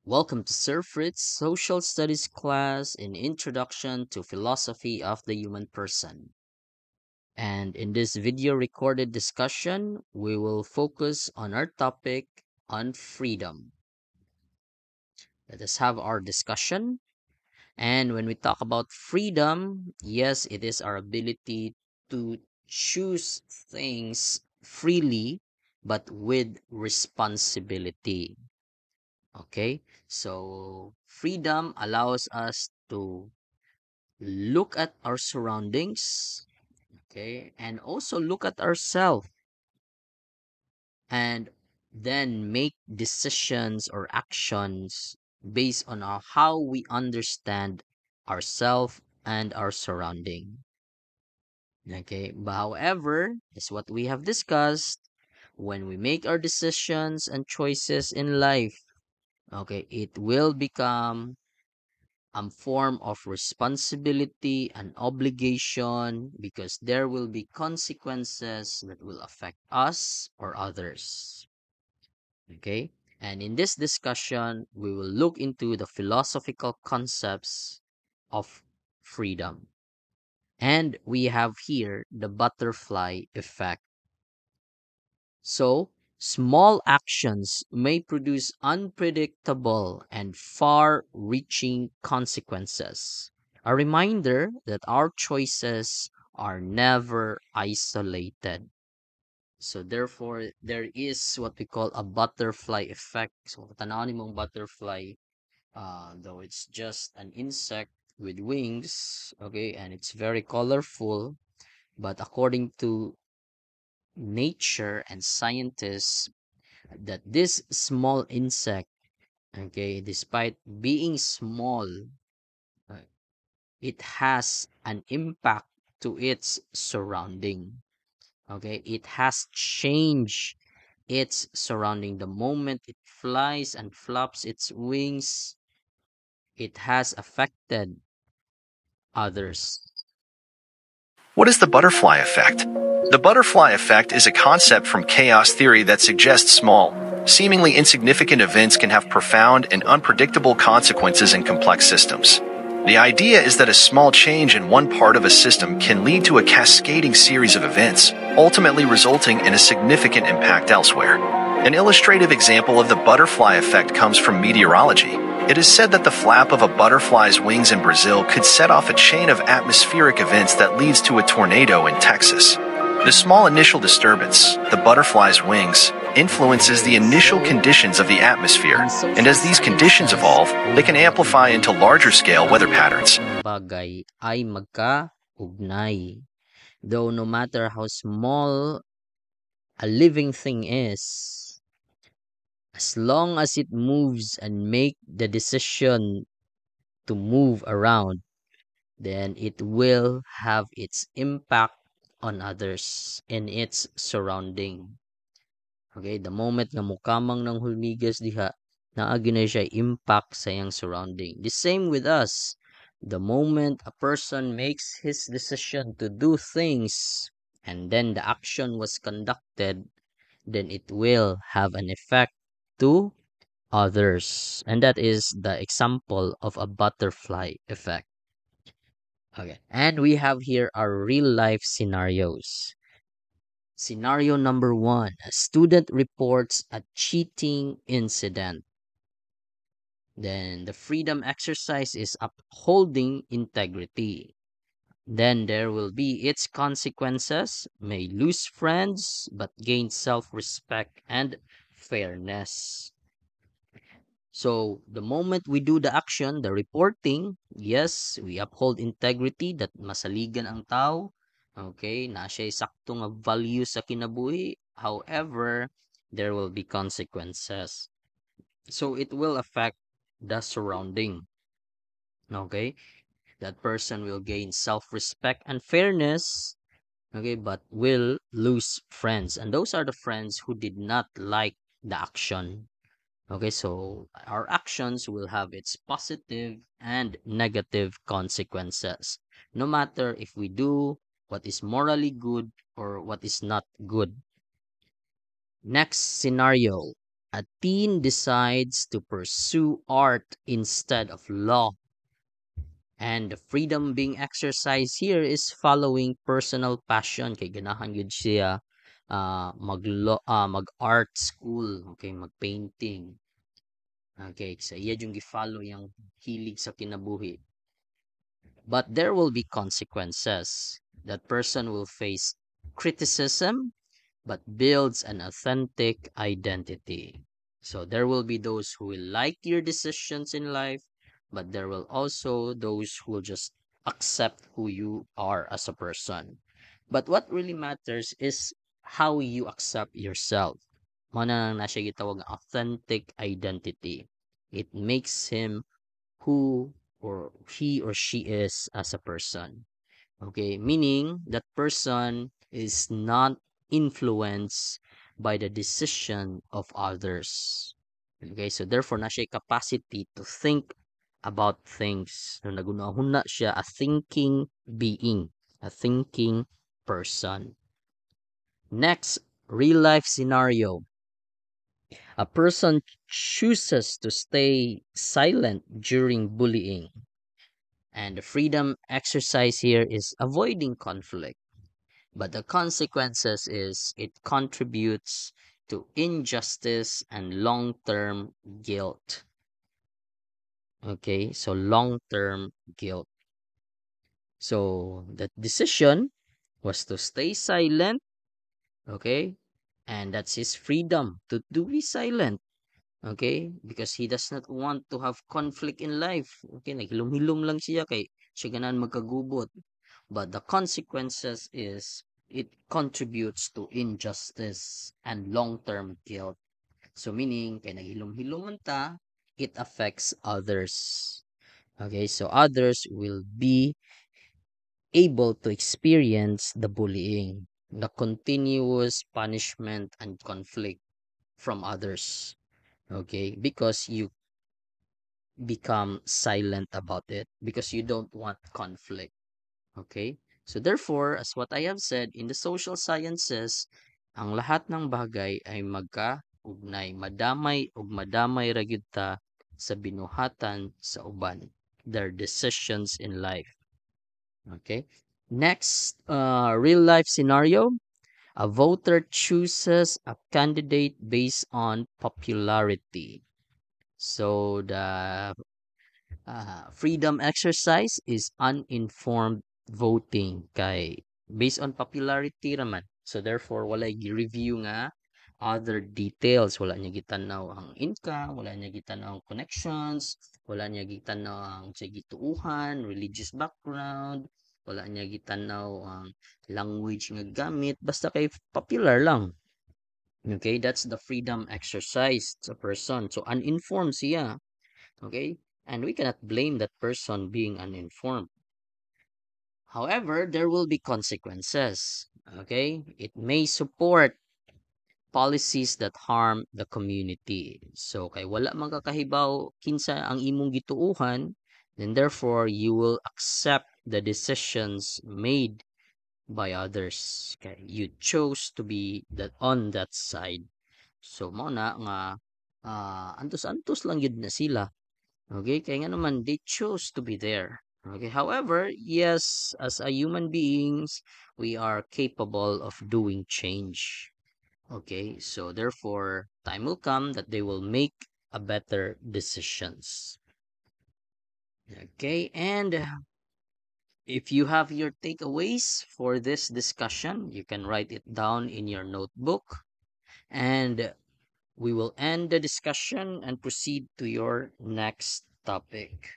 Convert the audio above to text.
Welcome to Sir Fritz Social Studies class in Introduction to Philosophy of the Human Person. And in this video recorded discussion, we will focus on our topic on freedom. Let us have our discussion. And when we talk about freedom, yes, it is our ability to choose things freely, but with responsibility. Okay, so freedom allows us to look at our surroundings, okay, and also look at ourselves and then make decisions or actions based on how we understand ourselves and our surrounding. Okay, but however, as what we have discussed, when we make our decisions and choices in life, okay, it will become form of responsibility and obligation because there will be consequences that will affect us or others. Okay? And in this discussion, we will look into the philosophical concepts of freedom. And we have here the butterfly effect. So, small actions may produce unpredictable and far reaching consequences. A reminder that our choices are never isolated. So, therefore, there is what we call a butterfly effect. So, tanaw mong butterfly, though it's just an insect with wings, okay, and it's very colorful, but according to nature and scientists, that this small insect, okay, despite being small, uh, it has an impact to its surrounding. Okay, it has changed its surrounding. The moment it flies and flaps its wings, it has affected others. What is the butterfly effect? The butterfly effect is a concept from chaos theory that suggests small, seemingly insignificant events can have profound and unpredictable consequences in complex systems. The idea is that a small change in one part of a system can lead to a cascading series of events, ultimately resulting in a significant impact elsewhere. An illustrative example of the butterfly effect comes from meteorology. It is said that the flap of a butterfly's wings in Brazil could set off a chain of atmospheric events that leads to a tornado in Texas. The small initial disturbance, the butterfly's wings, influences the initial conditions of the atmosphere, and as these conditions evolve, they can amplify into larger scale weather patterns. Bagay ay magkaugnay. Though no matter how small a living thing is, as long as it moves and make the decision to move around, then it will have its impact on others and its surrounding. Okay, the moment nga mukamang ng hulmigas diha, naagi na siya impact sa iyang surrounding. The same with us. The moment a person makes his decision to do things and then the action was conducted, then it will have an effect to others. And that is the example of a butterfly effect. Okay. And we have here our real life scenarios. Scenario number one, a student reports a cheating incident. Then the freedom exercise is upholding integrity. Then there will be its consequences, may lose friends, but gain self respect and fairness. So the moment we do the action, the reporting, yes, we uphold integrity that masaligan ang tao. Okay, na siya sakto nga value sa kinabuhi. However, there will be consequences. So it will affect the surrounding. Okay, that person will gain self-respect and fairness. Okay, but will lose friends, and those are the friends who did not like the action. Okay, so our actions will have its positive and negative consequences, no matter if we do what is morally good or what is not good. Next scenario. A teen decides to pursue art instead of law. And the freedom being exercised here is following personal passion. Kay ganahan yun siya mag-art school, okay, mag-painting. Okay, so iya yung gi-follow yung hilig sa kinabuhi. But there will be consequences. That person will face criticism, but builds an authentic identity. So there will be those who will like your decisions in life, but there will also those who will just accept who you are as a person. But what really matters is how you accept yourself. Mana nang nasa gitawag nga authentic identity. It makes him who or he or she is as a person. Okay, meaning that person is not influenced by the decision of others. Okay, so therefore na siya capacity to think about things. So nagunahuna siya a thinking being, a thinking person. Next, real life scenario. A person chooses to stay silent during bullying. And the freedom exercise here is avoiding conflict. But the consequences is it contributes to injustice and long-term guilt. Okay, so long-term guilt. So the decision was to stay silent, okay? And that's his freedom to be silent, okay? Because he does not want to have conflict in life. Okay, naghilom-hilom lang siya kay siya ganan magkagubot. But the consequences is it contributes to injustice and long-term guilt. So meaning, kay naghilom-hilom ta, it affects others. Okay, so others will be able to experience the bullying, the continuous punishment and conflict from others. Okay, because you become silent about it, because you don't want conflict. Okay? So therefore, as what I have said, in the social sciences, ang lahat ng bagay ay magka-ugnay. Madamay ug madamay ra gyud ta sa binuhatan sa uban. Their decisions in life. Okay? Next, real life scenario. A voter chooses a candidate based on popularity. So the freedom exercise is uninformed voting kay based on popularity raman. So therefore walay gi-review nga other details, wala niya gitanaw ang income, wala niya gitanaw ang connections, wala niya gitanaw ang sa gituuhan, religious background, wala niya gitanaw ang language nga gamit, basta kay popular lang. Okay, that's the freedom exercise sa person. So uninformed siya. Okay? And we cannot blame that person being uninformed. However, there will be consequences. Okay? It may support policies that harm the community. So, kay wala magkakahibaw kinsa ang imong gituuhan, then therefore, you will accept the decisions made by others. Okay? You chose to be that on that side. So, mo na nga, antos-antos lang yun na sila. Okay, kaya nga naman, they chose to be there. Okay, however, yes, as a human beings, we are capable of doing change. Okay, so therefore, time will come that they will make a better decisions. Okay, and if you have your takeaways for this discussion, you can write it down in your notebook. And we will end the discussion and proceed to your next topic.